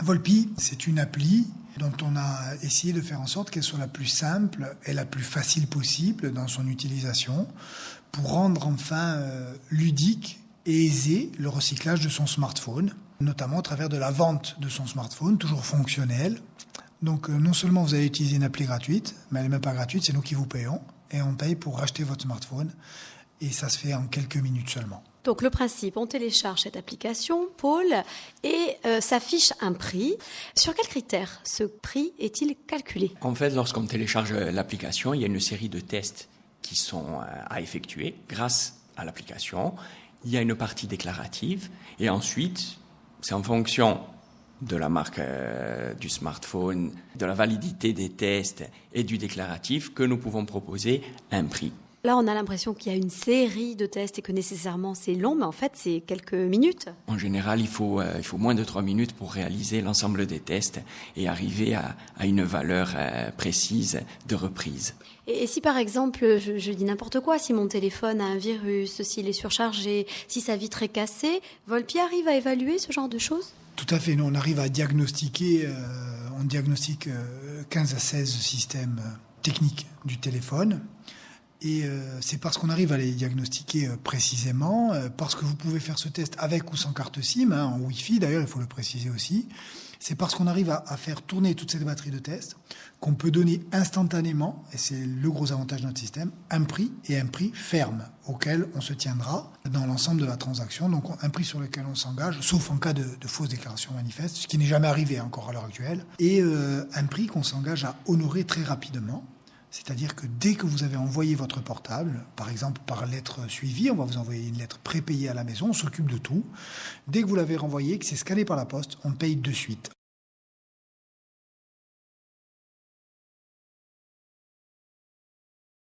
Volpi, c'est une appli dont on a essayé de faire en sorte qu'elle soit la plus simple et la plus facile possible dans son utilisation pour rendre enfin ludique et aisé le recyclage de son smartphone, notamment au travers de la vente de son smartphone, toujours fonctionnel. Donc non seulement vous allez utiliser une appli gratuite, mais elle n'est même pas gratuite, c'est nous qui vous payons. Et on paye pour racheter votre smartphone. Et ça se fait en quelques minutes seulement. Donc le principe, on télécharge cette application, Paul, et s'affiche un prix. Sur quels critères ce prix est-il calculé ? En fait, lorsqu'on télécharge l'application, il y a une série de tests qui sont à effectuer grâce à l'application. Il y a une partie déclarative et ensuite, c'est en fonction de la marque du smartphone, de la validité des tests et du déclaratif que nous pouvons proposer un prix. Là, on a l'impression qu'il y a une série de tests et que nécessairement c'est long, mais en fait, c'est quelques minutes. En général, il faut moins de 3 minutes pour réaliser l'ensemble des tests et arriver à une valeur précise de reprise. Et si par exemple, je dis n'importe quoi, si mon téléphone a un virus, s'il est surchargé, si sa vitre est cassée, Volpi arrive à évaluer ce genre de choses ? Tout à fait. Nous, on arrive à diagnostiquer, on diagnostique 15 à 16 systèmes techniques du téléphone. Et c'est parce qu'on arrive à les diagnostiquer précisément, parce que vous pouvez faire ce test avec ou sans carte SIM, en Wi-Fi d'ailleurs, il faut le préciser aussi. C'est parce qu'on arrive à faire tourner toute cette batterie de tests qu'on peut donner instantanément, et c'est le gros avantage de notre système, un prix et un prix ferme auquel on se tiendra dans l'ensemble de la transaction. Donc un prix sur lequel on s'engage, sauf en cas de fausse déclaration manifeste, ce qui n'est jamais arrivé encore à l'heure actuelle, et un prix qu'on s'engage à honorer très rapidement. C'est-à-dire que dès que vous avez envoyé votre portable, par exemple par lettre suivie, on va vous envoyer une lettre prépayée à la maison, on s'occupe de tout. Dès que vous l'avez renvoyé, que c'est scanné par la poste, on paye de suite.